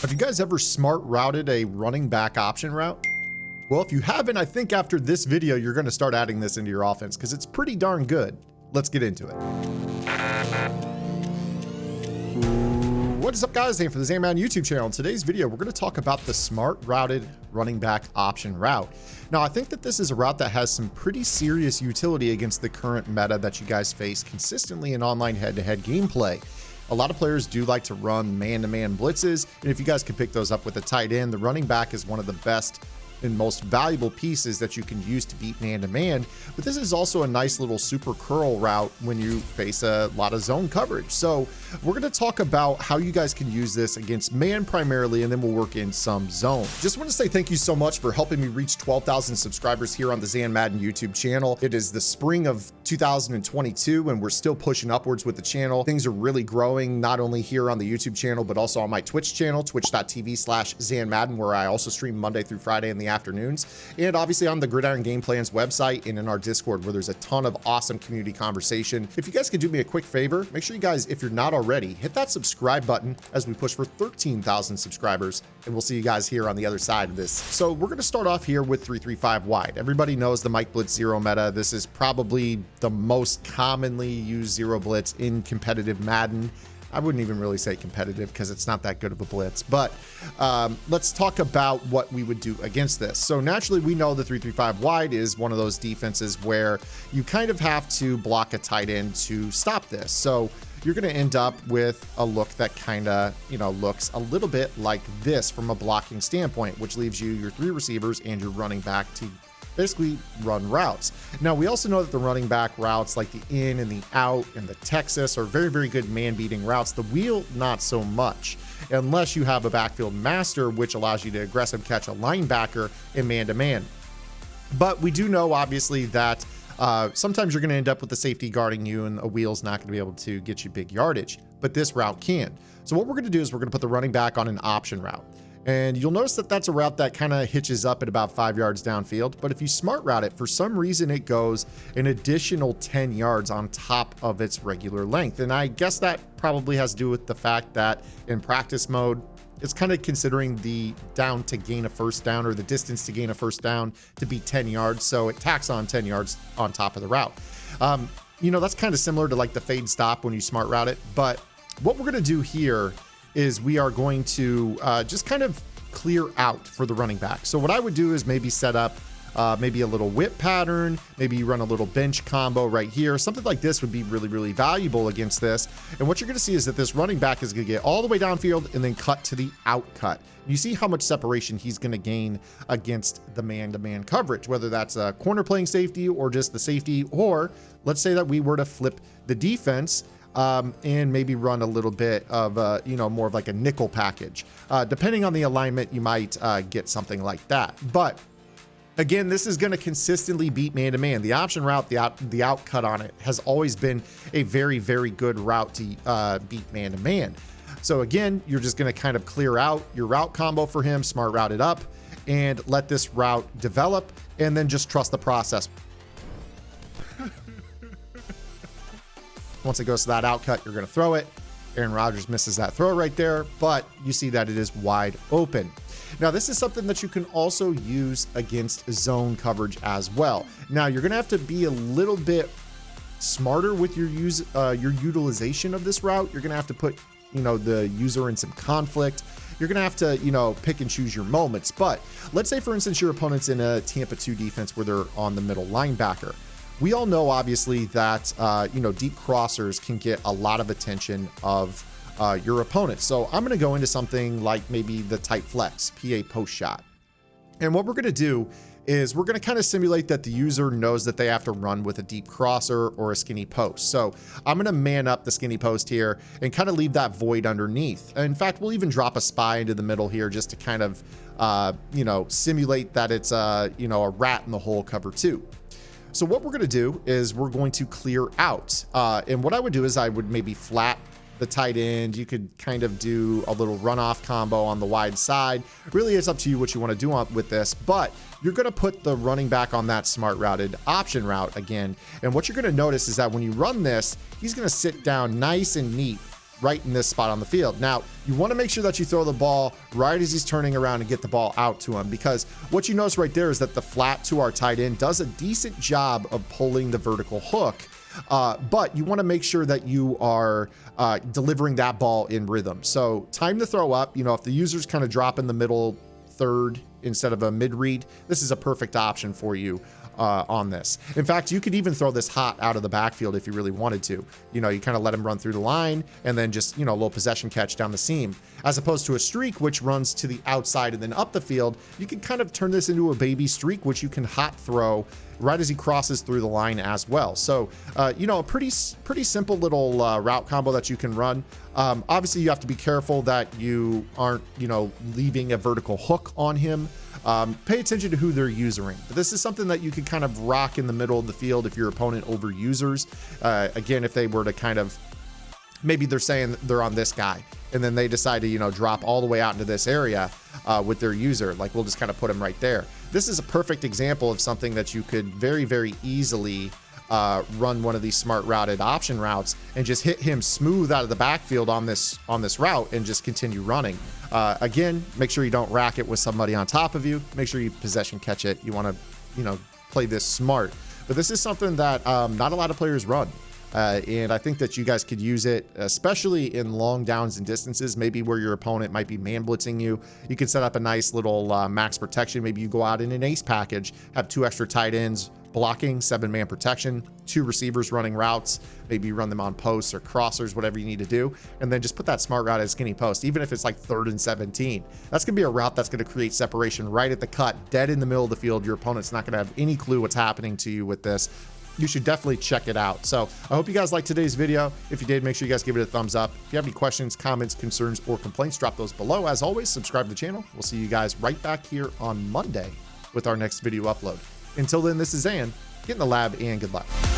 Have you guys ever smart routed a running back option route? Well, if you haven't, I think after this video, you're going to start adding this into your offense because it's pretty darn good. Let's get into it. What is up, guys? Zane for the Zane Madden YouTube channel. In today's video, we're going to talk about the smart routed running back option route. Now, I think that this is a route that has some pretty serious utility against the current meta that you guys face consistently in online head-to-head gameplay. A lot of players do like to run man-to-man blitzes, and if you guys can pick those up with a tight end, the running back is one of the best and most valuable pieces that you can use to beat man-to-man. But this is also a nice little super curl route when you face a lot of zone coverage. So we're going to talk about how you guys can use this against man primarily, and then we'll work in some zone. Just want to say thank you so much for helping me reach 12,000 subscribers here on the Zane Madden YouTube channel. It is the spring of 2022, and we're still pushing upwards with the channel. Things are really growing, not only here on the YouTube channel, but also on my Twitch channel, twitch.tv/ZaneMadden, where I also stream Monday through Friday in the afternoons, and obviously on the Gridiron Game Plans website and in our Discord, where there's a ton of awesome community conversation. If you guys could do me a quick favor, make sure you guys, if you're not already, hit that subscribe button as we push for 13,000 subscribers, and we'll see you guys here on the other side of this. So we're going to start off here with 3-3-5 wide. Everybody knows the Mike Blitz zero meta. This is probably the most commonly used zero blitz in competitive Madden. I wouldn't even really say competitive because it's not that good of a blitz, but let's talk about what we would do against this. So naturally, we know the 3-3-5 wide is one of those defenses where you kind of have to block a tight end to stop this. So you're going to end up with a look that kind of, looks a little bit like this from a blocking standpoint, which leaves you your three receivers and your running back to basically run routes. Now, we also know that the running back routes like the in and the out and the Texas are very, very good man-beating routes. The wheel, not so much, unless you have a backfield master, which allows you to aggressive catch a linebacker in man-to-man. But we do know, obviously, that sometimes you're going to end up with the safety guarding you, and a wheel's not going to be able to get you big yardage, but this route can. So what we're going to do is we're going to put the running back on an option route. And you'll notice that that's a route that kind of hitches up at about 5 yards downfield. But if you smart route it, for some reason, it goes an additional 10 yards on top of its regular length. And I guess that probably has to do with the fact that in practice mode, it's kind of considering the down to gain a first down, or the distance to gain a first down, to be 10 yards. So it tacks on 10 yards on top of the route. That's kind of similar to like the fade stop when you smart route it. But what we're going to do here is we are going to just kind of clear out for the running back. So what I would do is maybe set up maybe a little whip pattern, maybe you run a little bench combo right here. Something like this would be really, really valuable against this. And what you're going to see is that this running back is going to get all the way downfield and then cut to the out cut. You see how much separation he's going to gain against the man-to-man coverage, whether that's a corner playing safety or just the safety, or let's say that we were to flip the defense and maybe run a little bit of, more of like a nickel package. Depending on the alignment, you might get something like that. But again, this is going to consistently beat man-to-man. The option route, the out cut on it has always been a very, very good route to beat man-to-man. So again, you're just going to kind of clear out your route combo for him, smart route it up, and let this route develop, and then just trust the process. Once it goes to that out cut, you're going to throw it. Aaron Rodgers misses that throw right there, but you see that it is wide open. Now, this is something that you can also use against zone coverage as well. Now, you're going to have to be a little bit smarter with your utilization of this route. You're going to have to put, the user in some conflict. You're going to have to, pick and choose your moments. But let's say, for instance, your opponent's in a Tampa 2 defense where they're on the middle linebacker. We all know, obviously, that, deep crossers can get a lot of attention of your opponent. So I'm going to go into something like maybe the tight flex, PA post shot. And what we're going to do is we're going to kind of simulate that the user knows that they have to run with a deep crosser or a skinny post. So I'm going to man up the skinny post here and kind of leave that void underneath. In fact, we'll even drop a spy into the middle here just to kind of, simulate that it's, a rat in the hole cover 2. So what we're going to do is we're going to clear out. And what I would do is I would maybe flat the tight end. You could kind of do a little runoff combo on the wide side. Really, it's up to you what you want to do with this, but you're going to put the running back on that smart routed option route again. And what you're going to notice is that when you run this, he's going to sit down nice and neat right in this spot on the field. Now, you want to make sure that you throw the ball right as he's turning around and get the ball out to him, because what you notice right there is that the flat to our tight end does a decent job of pulling the vertical hook. But you want to make sure that you are delivering that ball in rhythm. So time to throw up, you know, if the user's kind of drop in the middle third instead of a mid read, this is a perfect option for you on this. In fact, you could even throw this hot out of the backfield if you really wanted to. You know, you kind of let him run through the line and then just, you know, a little possession catch down the seam, as opposed to a streak, which runs to the outside and then up the field. You can kind of turn this into a baby streak, which you can hot throw right as he crosses through the line as well. So, you know, a pretty simple little route combo that you can run. Obviously, you have to be careful that you aren't, you know, leaving a vertical hook on him. Pay attention to who they're using. But this is something that you can kind of rock in the middle of the field if your opponent over users. Again, if they were to kind of, maybe they're saying they're on this guy, and then they decide to, you know, drop all the way out into this area with their user, like we'll just kind of put them right there. This is a perfect example of something that you could very, very easily run one of these smart routed option routes and just hit him smooth out of the backfield on this route and just continue running. Again, make sure you don't rack it with somebody on top of you. Make sure you possession catch it. You want to, you know, play this smart. But this is something that not a lot of players run. And I think that you guys could use it, especially in long downs and distances, maybe where your opponent might be man blitzing you. You can set up a nice little max protection. Maybe you go out in an ace package, have 2 extra tight ends blocking, 7-man protection, 2 receivers running routes. Maybe you run them on posts or crossers, whatever you need to do. And then just put that smart route as skinny post, even if it's like 3rd and 17. That's going to be a route that's going to create separation right at the cut, dead in the middle of the field. Your opponent's not going to have any clue what's happening to you with this. You should definitely check it out. So I hope you guys liked today's video. If you did, make sure you guys give it a thumbs up. If you have any questions, comments, concerns, or complaints, drop those below. As always, subscribe to the channel. We'll see you guys right back here on Monday with our next video upload. Until then, this is Zan. Get in the lab and good luck.